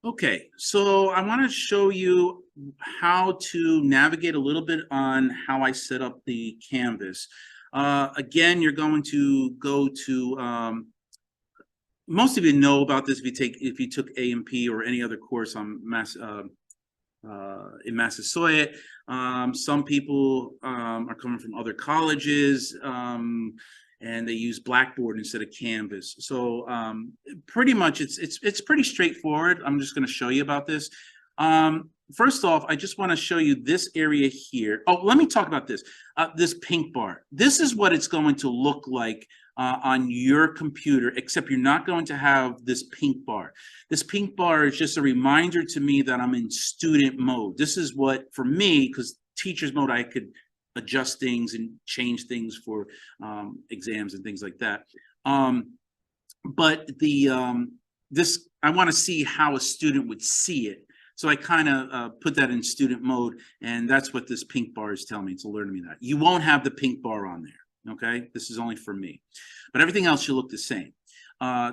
Okay, so I want to show you how to navigate a little bit on how I set up the Canvas. Again, you're going to go to, most of you know about this if you took A&P or any other course on in Massasoit. Some people are coming from other colleges, and they use Blackboard instead of Canvas. So pretty much it's pretty straightforward. I'm just going to show you about this. First off, I just want to show you this area here. Oh, let me talk about this. This pink bar. This is what it's going to look like on your computer, except you're not going to have this pink bar. This pink bar is just a reminder to me that I'm in student mode. This is what, for me, because teacher's mode, I could adjust things and change things for exams and things like that. But this, I want to see how a student would see it. So I kind of put that in student mode, and that's what this pink bar is telling me. It's alerting me that. You won't have the pink bar on there, okay? This is only for me. But everything else should look the same.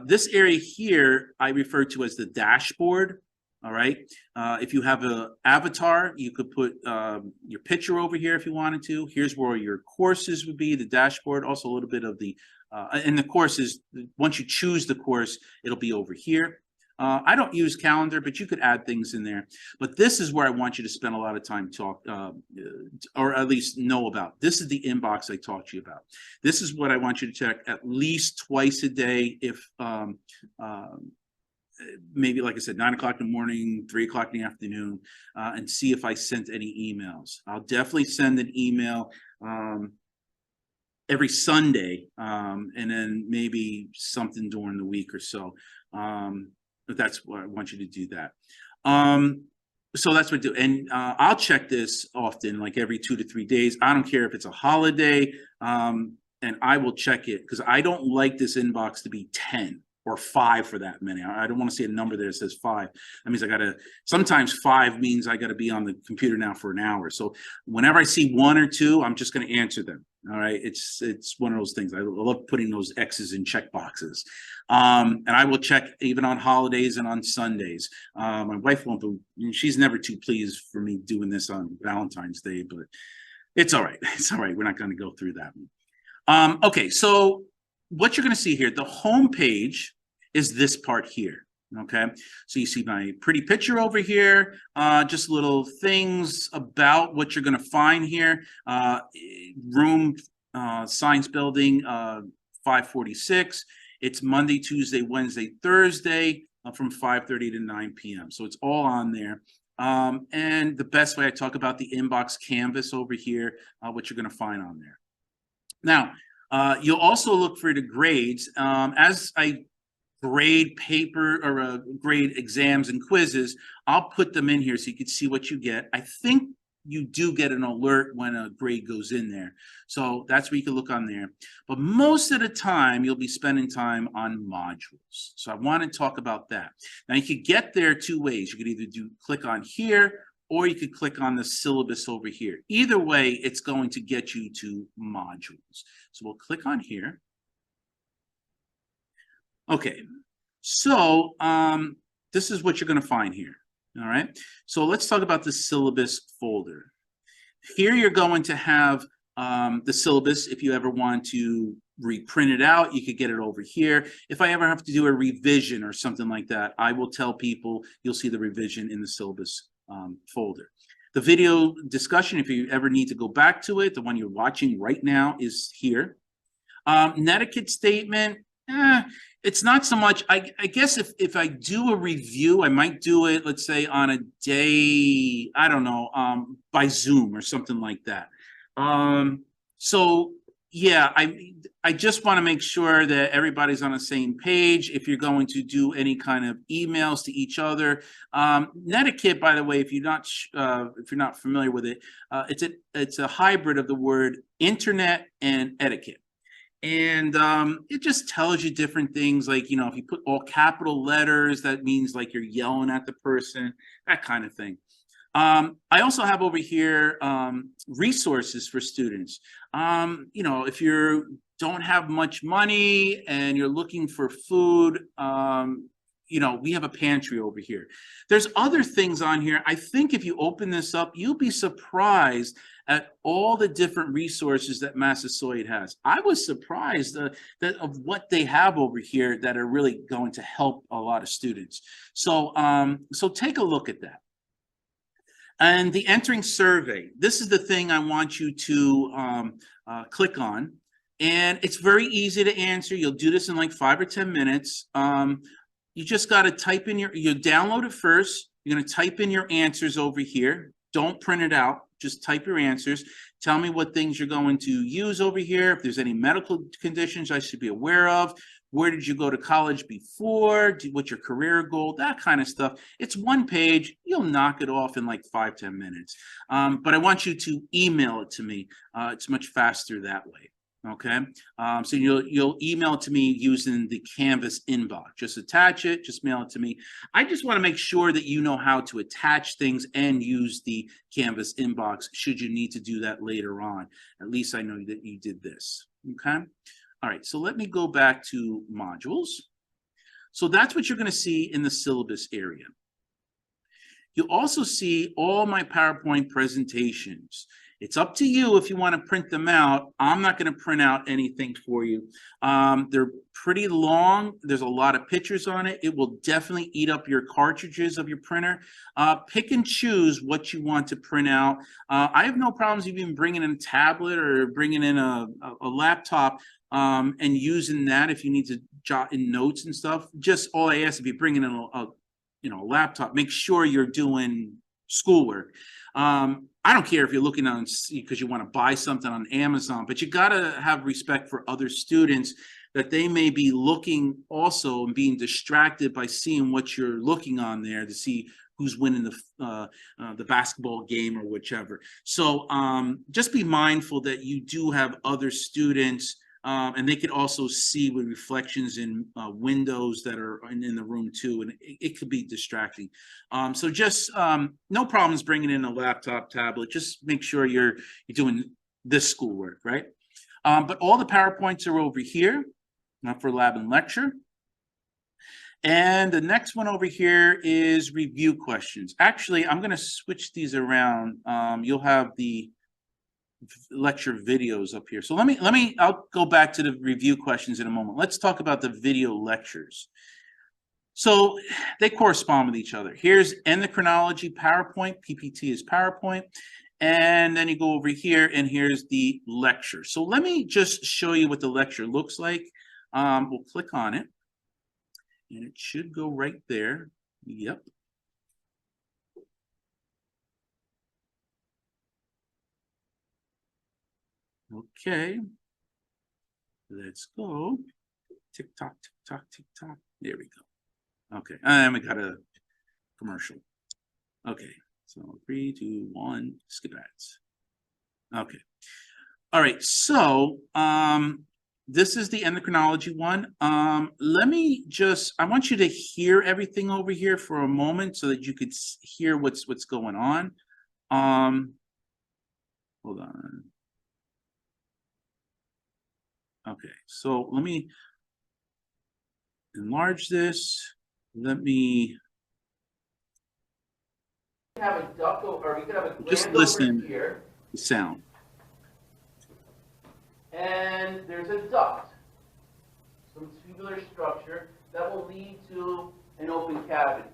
This area here, I refer to as the dashboard, all right? If you have an avatar, you could put your picture over here if you wanted to. Here's where your courses would be, the dashboard, also a little bit of the, and the courses, once you choose the course, it'll be over here. I don't use calendar, but you could add things in there. But this is where I want you to spend a lot of time or at least know about. This is the inbox I talked to you about. This is what I want you to check at least twice a day. If maybe, like I said, 9 o'clock in the morning, 3 o'clock in the afternoon, and see if I sent any emails. I'll definitely send an email every Sunday, and then maybe something during the week or so. But that's what I want you to do that. So that's what I do. And I'll check this often, like every 2 to 3 days. I don't care if it's a holiday, and I will check it because I don't like this inbox to be 10 or 5 for that many. I don't want to see a number there that says 5. That means I got to, sometimes 5 means I got to be on the computer now for an hour. So whenever I see 1 or 2, I'm just going to answer them. All right. It's one of those things. I love putting those X's in check boxes. And I will check even on holidays and on Sundays. My wife won't do, she's never too pleased for me doing this on Valentine's Day, but it's all right. It's all right. We're not going to go through that. Okay. So what you're going to see here, the home page is this part here. Okay, so you see my pretty picture over here, just little things about what you're going to find here. Room, science building, 546. It's Monday, Tuesday, Wednesday, Thursday from 5:30 to 9 p.m. So it's all on there. And the best way I talk about the inbox canvas over here, what you're going to find on there. Now, you'll also look for the grades. As I grade paper or grade exams and quizzes, I'll put them in here so you can see what you get. I think you do get an alert when a grade goes in there. So that's where you can look on there. But most of the time, you'll be spending time on modules. So I want to talk about that. Now, you could get there 2 ways. You could either click on here, or you could click on the syllabus over here. Either way, it's going to get you to modules. So we'll click on here. Okay, so this is what you're going to find here. All right, so let's talk about the syllabus folder. Here you're going to have the syllabus. If you ever want to reprint it out, you could get it over here. If I ever have to do a revision or something like that, I will tell people you'll see the revision in the syllabus folder. The video discussion, if you ever need to go back to it, the one you're watching right now is here. Netiquette statement, it's not so much. I guess if I do a review, I might do it, let's say, on a day, I don't know, by Zoom or something like that. So yeah, I just want to make sure that everybody's on the same page. If you're going to do any kind of emails to each other, netiquette, by the way, if you're not familiar with it, it's a hybrid of the word internet and etiquette. And it just tells you different things, like, you know, if you put all capital letters, that means like you're yelling at the person, that kind of thing. I also have over here resources for students. You know, if you don't have much money and you're looking for food, you know, we have a pantry over here. There's other things on here. I think if you open this up, you'll be surprised at all the different resources that Massasoit has. I was surprised that of what they have over here that are really going to help a lot of students. So, so take a look at that. And the entering survey, this is the thing I want you to click on. And it's very easy to answer. You'll do this in like 5 or 10 minutes. You just got to type in you download it first. You're going to type in your answers over here. Don't print it out. Just type your answers. Tell me what things you're going to use over here. If there's any medical conditions I should be aware of. Where did you go to college before? What's your career goal? That kind of stuff. It's one page. You'll knock it off in like 5, 10 minutes. But I want you to email it to me. It's much faster that way. Okay, so you'll email it to me using the Canvas inbox. Just attach it, just mail it to me. I just want to make sure that you know how to attach things and use the Canvas inbox should you need to do that later on. At least I know that you did this. Okay, all right, so let me go back to modules. So that's what you're going to see in the syllabus area. You'll also see all my PowerPoint presentations. It's up to you if you want to print them out. I'm not going to print out anything for you. They're pretty long. There's a lot of pictures on it. It will definitely eat up your cartridges of your printer. Pick and choose what you want to print out. I have no problems even bringing in a tablet or bringing in a laptop and using that if you need to jot in notes and stuff. Just all I ask, if you're bringing in a laptop, make sure you're doing schoolwork. I don't care if you're looking on because you want to buy something on Amazon, but you got to have respect for other students that they may be looking also and being distracted by seeing what you're looking on there to see who's winning the basketball game or whichever. So just be mindful that you do have other students and they could also see with reflections in windows that are in the room too, and it could be distracting. So just no problems bringing in a laptop, tablet. Just make sure you're doing this schoolwork, right? But all the PowerPoints are over here, not for lab and lecture. And the next one over here is review questions. Actually, I'm going to switch these around. You'll have the lecture videos up here. So I'll go back to the review questions in a moment. Let's talk about the video lectures. So they correspond with each other. Here's endocrinology PowerPoint. PPT is PowerPoint. And then you go over here and here's the lecture. So let me just show you what the lecture looks like. We'll click on it and it should go right there. Yep. Okay, let's go. Tick tock, tick tock, tick tock. There we go. Okay, and we got a commercial. Okay, so 3, 2, 1, skip ads. Okay, all right. So this is the endocrinology one. Let me just. I want you to hear everything over here for a moment so that you could hear what's going on. Hold on. Okay, so let me enlarge this. Let me have a duct or we could have a just gland listen over here, to sound. and there's a duct, some tubular structure that will lead to an open cavity.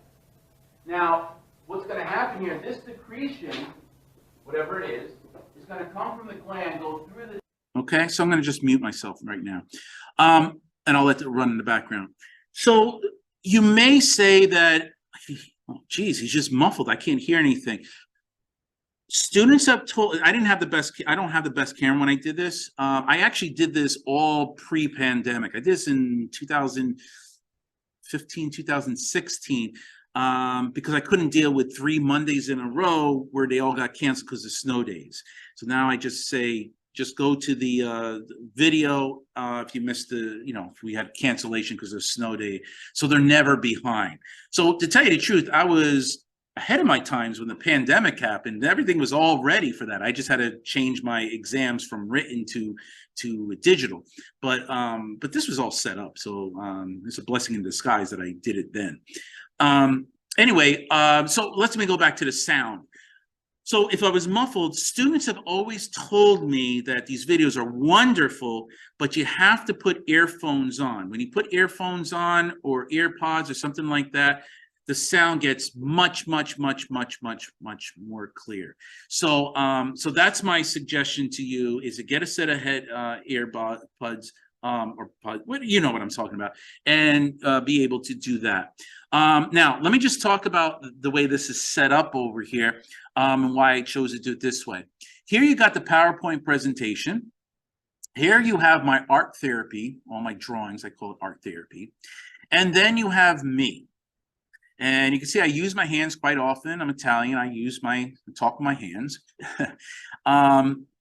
Now, what's going to happen here? This secretion, whatever it is going to come from the gland, go through the. Okay, so I'm going to just mute myself right now, and I'll let it run in the background. So you may say that, oh, geez, he's just muffled. I can't hear anything. Students have told, I don't have the best camera when I did this. I actually did this all pre-pandemic. I did this in 2015, 2016, because I couldn't deal with 3 Mondays in a row where they all got canceled because of snow days. So now I just say, just go to the video if you missed the, if we had cancellation because of snow day. So they're never behind. So to tell you the truth, I ahead of my times when the pandemic happened. Everything was all ready for that. I just had to change my exams from written to digital. But this was all set up. So it's a blessing in disguise that I did it then. Anyway, so let me go back to the sound. So if I was muffled, students have always told me that these videos are wonderful, but you have to put earphones on. When you put earphones on or earpods or something like that, the sound gets much more clear. So so that's my suggestion to you, is to get a set of earbuds, you know what I'm talking about, and be able to do that. Now, let me just talk about the way this is set up over here, and why I chose to do it this way. Here you got the PowerPoint presentation. Here you have my art therapy, all my drawings, I call it art therapy. And then you have me. And you can see I use my hands quite often. I'm Italian. I talk with my hands.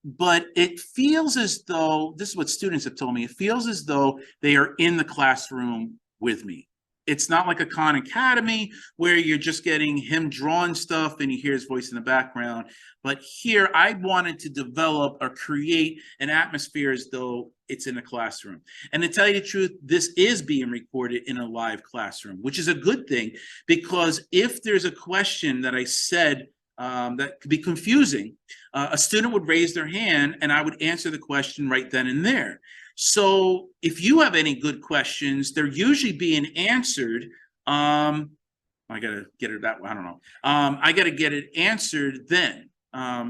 But it feels as though, this is what students have told me, it feels as though they are in the classroom with me. It's not like a Khan Academy where you're just getting him drawing stuff and you hear his voice in the background. But here I wanted to develop or create an atmosphere as though it's in a classroom. And to tell you the truth, this is being recorded in a live classroom, which is a good thing, because if there's a question that I said that could be confusing, a student would raise their hand and I would answer the question right then and there. So if you have any good questions, they're usually being answered. I gotta get it that way. I don't know. I gotta get it answered then.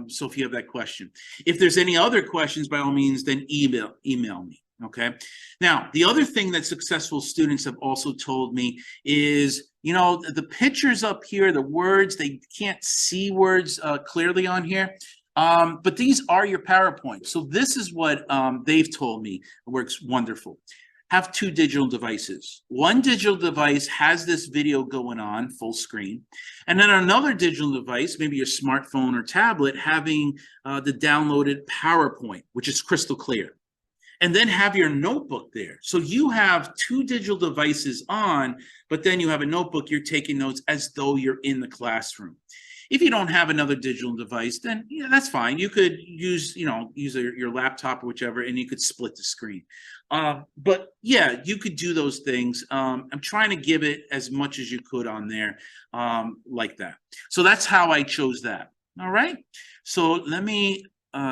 So if you have that question, if there's any other questions, by all means, then email me. Okay. Now, the other thing that successful students have also told me is, you know, the pictures up here, the words, they can't see words clearly on here. But these are your PowerPoint. So this is what they've told me works wonderful. Have 2 digital devices. One digital device has this video going on full screen. And then another digital device, maybe your smartphone or tablet, having the downloaded PowerPoint, which is crystal clear. And then have your notebook there. So you have 2 digital devices on, but then you have a notebook, you're taking notes as though you're in the classroom. If you don't have another digital device, then yeah, that's fine. You could use, your laptop or whichever, and you could split the screen. But yeah, you could do those things. I'm trying to give it as much as you could on there, like that. So that's how I chose that. All right. So let me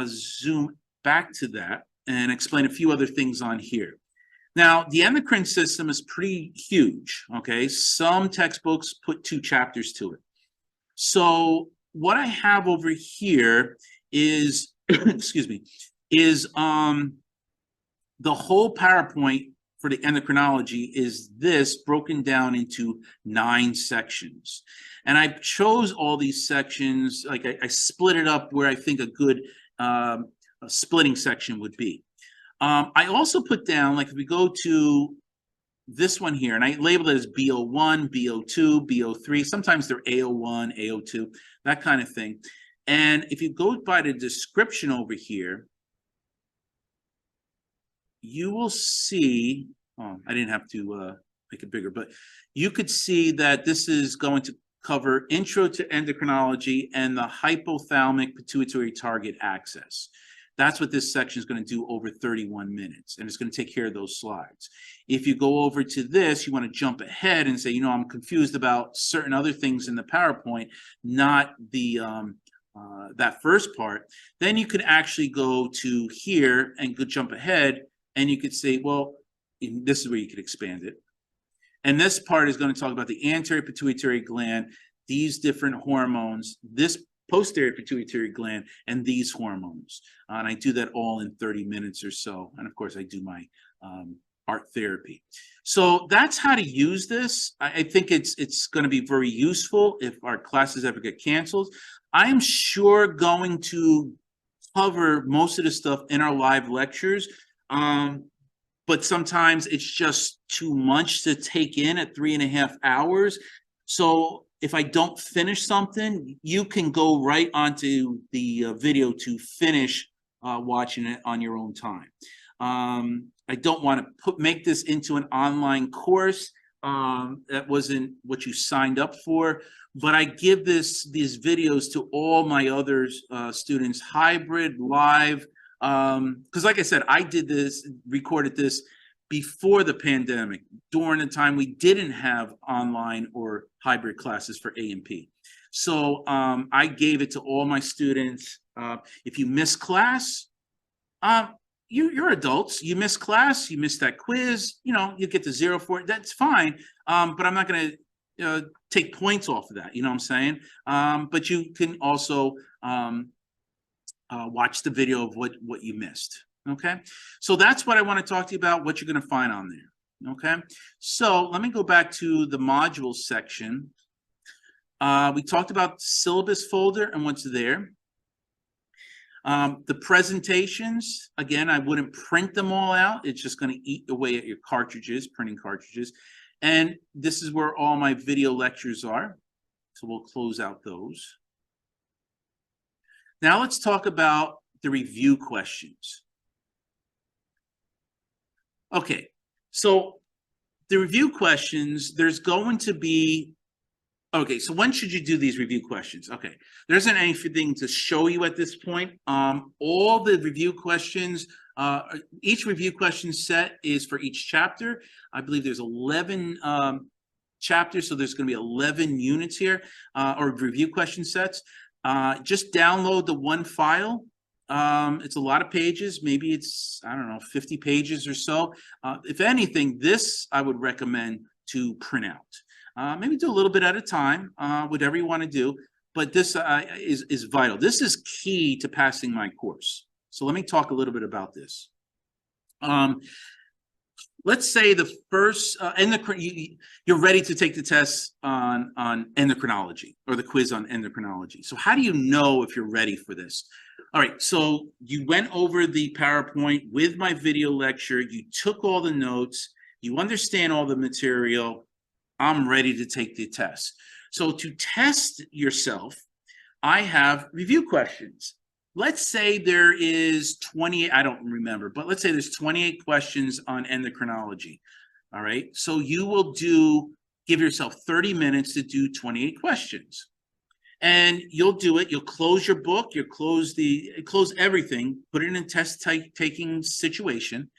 zoom back to that and explain a few other things on here. Now, the endocrine system is pretty huge. Okay. Some textbooks put 2 chapters to it. So what I have over here is, excuse me, is the whole PowerPoint for the endocrinology is this broken down into 9 sections. And I chose all these sections, like I split it up where I think a good splitting section would be. I also put down, like if we go to this one here, and I labeled it as B01, B02, B03. Sometimes they're A01, A02, that kind of thing. And if you go by the description over here, you will see, oh, I didn't have to make it bigger, but you could see that this is going to cover intro to endocrinology and the hypothalamic pituitary target axis. That's what this section is going to do over 31 minutes, and it's going to take care of those slides. If you go over to this, you want to jump ahead and say, I'm confused about certain other things in the PowerPoint, not the that first part. Then you can actually go to here and go jump ahead, and you could say, well, this is where you could expand it. And this part is going to talk about the anterior pituitary gland, these different hormones, this posterior pituitary gland, and these hormones. And I do that all in 30 minutes or so. And of course, I do my art therapy. So that's how to use this. I think it's going to be very useful if our classes ever get canceled. I'm sure going to cover most of the stuff in our live lectures, but sometimes it's just too much to take in at 3.5 hours. So if I don't finish something, you can go right onto the video to finish watching it on your own time. I don't want to make this into an online course. That wasn't what you signed up for, but I give these videos to all my other students, hybrid, live, because like I said, I recorded this before the pandemic, during the time we didn't have online or hybrid classes for A&P. So I gave it to all my students. If you miss class, you're adults. You miss class, you miss that quiz, you get the 0 for it. That's fine. But I'm not going to take points off of that. You know what I'm saying? But you can also watch the video of what you missed. Okay. So that's what I want to talk to you about, what you're going to find on there. Okay. So let me go back to the modules section. We talked about the syllabus folder and what's there. The presentations, again, I wouldn't print them all out. It's just going to eat away at your cartridges, printing cartridges. And this is where all my video lectures are. So we'll close out those. Now let's talk about the review questions. Okay, so the review questions, there's going to be, okay, so when should you do these review questions? Okay, there isn't anything to show you at this point. All the review questions, each review question set is for each chapter. I believe there's 11 chapters, so there's going to be 11 units here, or review question sets. Just download the one file. It's a lot of pages. Maybe it's, I don't know, 50 pages or so. If anything, this I would recommend to print out. Maybe do a little bit at a time, whatever you want to do. But this is vital. This is key to passing my course. So let me talk a little bit about this. Let's say the first you're ready to take the test on endocrinology, or the quiz on endocrinology. So how do you know if you're ready for this? All right, so you went over the PowerPoint with my video lecture, you took all the notes, you understand all the material. I'm ready to take the test. So to test yourself, I have review questions. Let's say there is 20, I don't remember, but let's say there's 28 questions on endocrinology. All right, so you will give yourself 30 minutes to do 28 questions. And you'll do it, you'll close your book, you'll close everything, put it in a test-taking situation,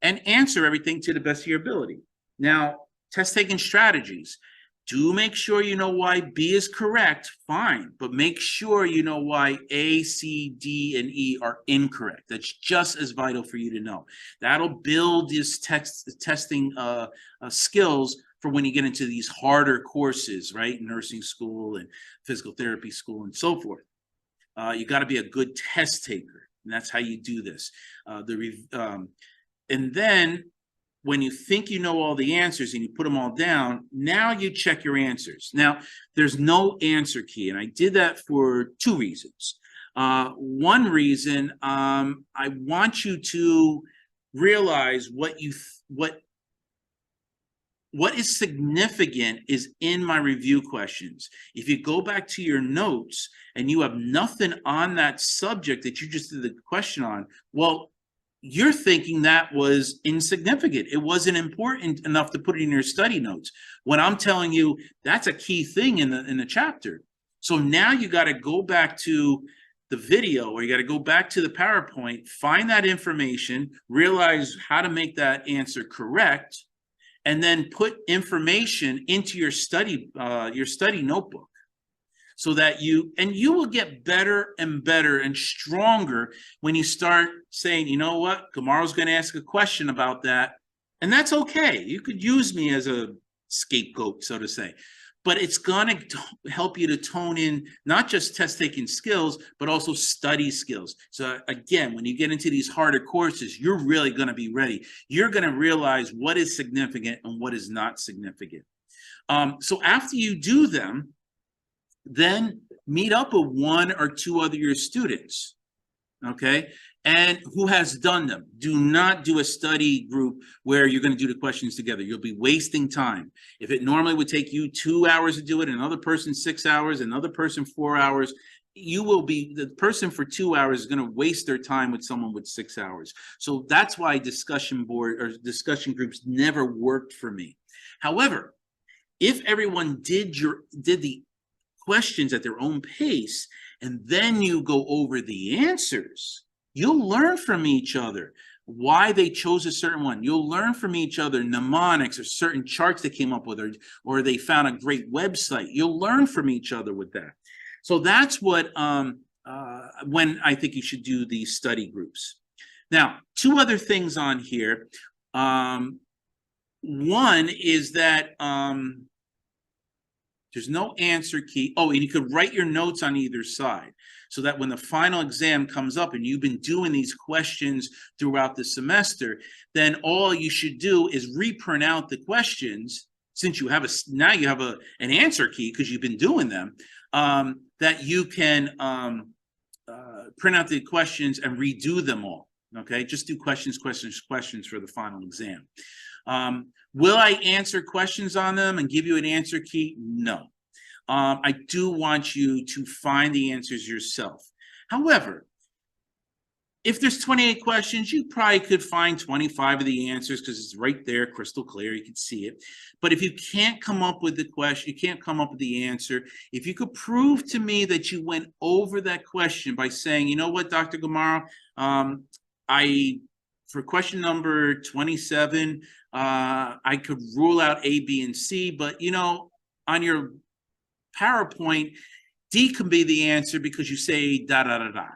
and answer everything to the best of your ability. Now, test-taking strategies. Do make sure you know why B is correct, fine, but make sure you know why A, C, D, and E are incorrect. That's just as vital for you to know. That'll build these testing skills for when you get into these harder courses, right? Nursing school and physical therapy school and so forth. You got to be a good test taker, and that's how you do this. And then when you think you know all the answers and you put them all down, now you check your answers. Now, there's no answer key, and I did that for two reasons. One reason, I want you to realize what is significant is in my review questions. If you go back to your notes and you have nothing on that subject that you just did the question on, well, you're thinking that was insignificant. It wasn't important enough to put it in your study notes. When I'm telling you that's a key thing in the chapter. So now you got to go back to the video, or you got to go back to the PowerPoint, find that information, realize how to make that answer correct, and then put information into your study notebook, so that you will get better and better and stronger when you start saying, you know what, Gamaro's going to ask a question about that, and that's okay. You could use me as a scapegoat, so to say, but it's going to help you to tone in not just test-taking skills, but also study skills. So again, when you get into these harder courses, you're really going to be ready. You're going to realize what is significant and what is not significant. So after you do them, then meet up with one or two other your students, okay, and who has done them. Do not do a study group where you're going to do the questions together. You'll be wasting time. If it normally would take you 2 hours to do it, another person 6 hours, another person 4 hours, the person for 2 hours is going to waste their time with someone with 6 hours. So that's why discussion board or discussion groups never worked for me. However, if everyone did the questions at their own pace, and then you go over the answers, you'll learn from each other why they chose a certain one. You'll learn from each other mnemonics or certain charts they came up with, or they found a great website. You'll learn from each other with that. So that's what when I think you should do these study groups. Now, two other things on here. One is that there's no answer key. Oh, and you could write your notes on either side so that when the final exam comes up and you've been doing these questions throughout the semester, then all you should do is reprint out the questions, since you have now you have an answer key because you've been doing them, that you can print out the questions and redo them all. Okay, just do questions for the final exam. Will I answer questions on them and give you an answer key? No. I do want you to find the answers yourself. However, if there's 28 questions, you probably could find 25 of the answers because it's right there, crystal clear, you can see it. But if you can't come up with the question, you can't come up with the answer, if you could prove to me that you went over that question by saying, you know what, Dr. Gamaro, for question number 27, I could rule out A, B, and C, but you know, on your PowerPoint, D can be the answer because you say da da da da.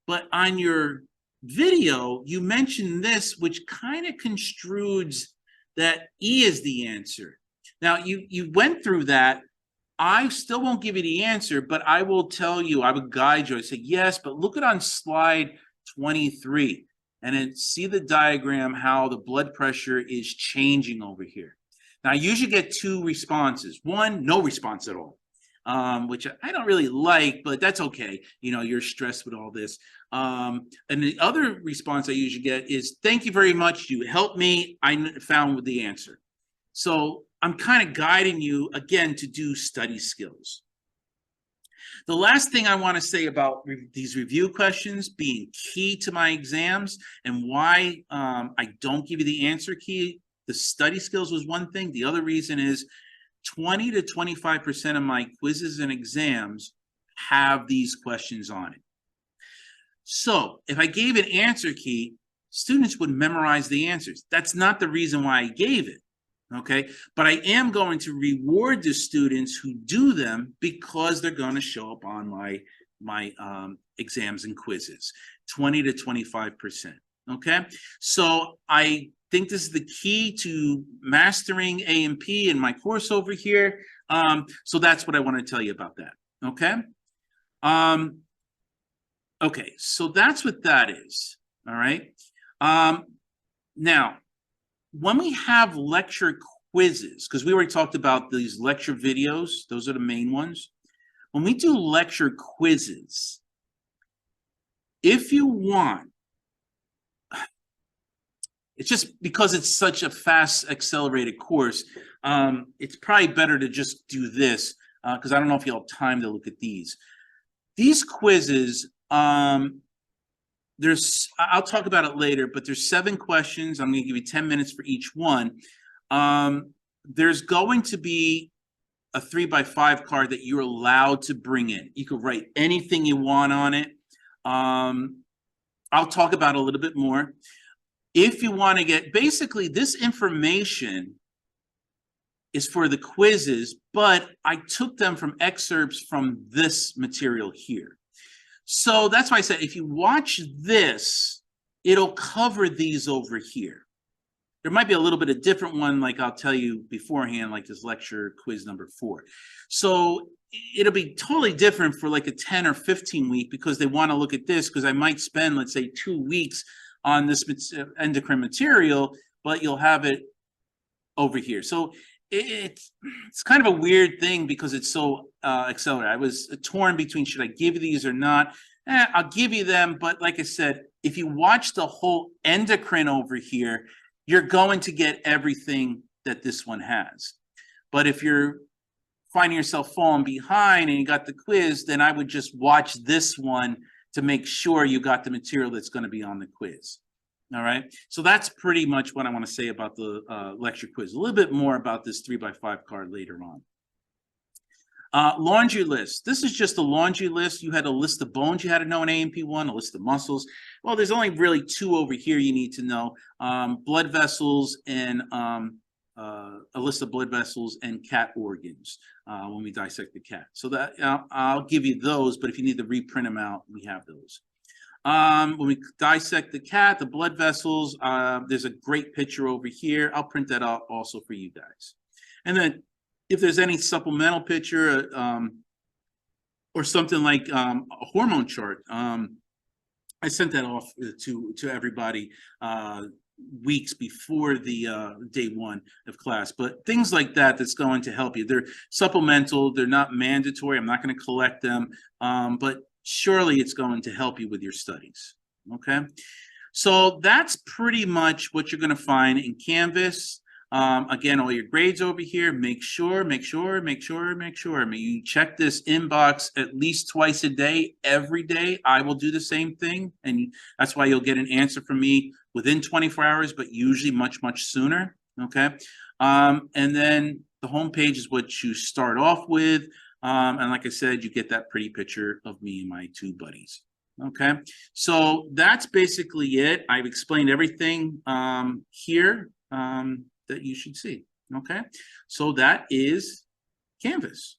But on your video, you mentioned this, which kind of construes that E is the answer. Now, you went through that. I still won't give you the answer, but I will tell you, I would guide you. I say, yes, but look at on slide 23. And then see the diagram, how the blood pressure is changing over here. Now, I usually get two responses. One, no response at all, which I don't really like, but that's okay. You know, you're stressed with all this. And the other response I usually get is, thank you very much. You helped me. I found the answer. So I'm kind of guiding you, again, to do study skills. The last thing I want to say about these review questions being key to my exams and why I don't give you the answer key, the study skills was one thing. The other reason is 20 to 25% of my quizzes and exams have these questions on it. So if I gave an answer key, students would memorize the answers. That's not the reason why I gave it. Okay, but I am going to reward the students who do them because they're going to show up on my exams and quizzes, 20 to 25%. Okay, so I think this is the key to mastering A&P in my course over here. So that's what I want to tell you about that. Okay. Okay, so that's what that is. All right. Now, when we have lecture quizzes, because we already talked about these lecture videos, those are the main ones. When we do lecture quizzes, if you want, it's just because it's such a fast accelerated course, it's probably better to just do this because I don't know if you'll have time to look at these. These quizzes, I'll talk about it later, but there's 7 questions. I'm going to give you 10 minutes for each one. There's going to be a 3x5 card that you're allowed to bring in. You can write anything you want on it. I'll talk about it a little bit more. If you want to get, basically this information is for the quizzes, but I took them from excerpts from this material here. So that's why I said, if you watch this, it'll cover these over here. There might be a little bit of different one, like I'll tell you beforehand, like this lecture quiz number 4. So it'll be totally different for like a 10 or 15 week because they want to look at this because I might spend, let's say, 2 weeks on this endocrine material, but you'll have it over here. So it's kind of a weird thing because it's so accelerated. I was torn between should I give you these or not. I'll give you them, but like I said, if you watch the whole endocrine over here, you're going to get everything that this one has. But if you're finding yourself falling behind and you got the quiz, then I would just watch this one to make sure you got the material that's going to be on the quiz. All right. So that's pretty much what I want to say about the lecture quiz. A little bit more about this 3x5 card later on. Laundry list. This is just a laundry list. You had a list of bones you had to know in A&P 1, a list of muscles. Well, there's only really 2 over here you need to know. Blood vessels and a list of blood vessels and cat organs when we dissect the cat. So that I'll give you those, but if you need to reprint them out, we have those. When we dissect the cat, the blood vessels, there's a great picture over here. I'll print that out also for you guys. And then if there's any supplemental picture or something like a hormone chart, I sent that off to everybody weeks before the day 1 of class. But things like that, that's going to help you. They're supplemental. They're not mandatory. I'm not going to collect them. But surely it's going to help you with your studies. Okay. So that's pretty much what you're going to find in Canvas. Again, all your grades over here, make sure you check this inbox at least twice a day, every day. I will do the same thing. And that's why you'll get an answer from me within 24 hours, but usually much, much sooner. Okay. And then the homepage is what you start off with. And like I said, you get that pretty picture of me and my 2 buddies. Okay. So that's basically it. I've explained everything here. That you should see. Okay, so that is Canvas.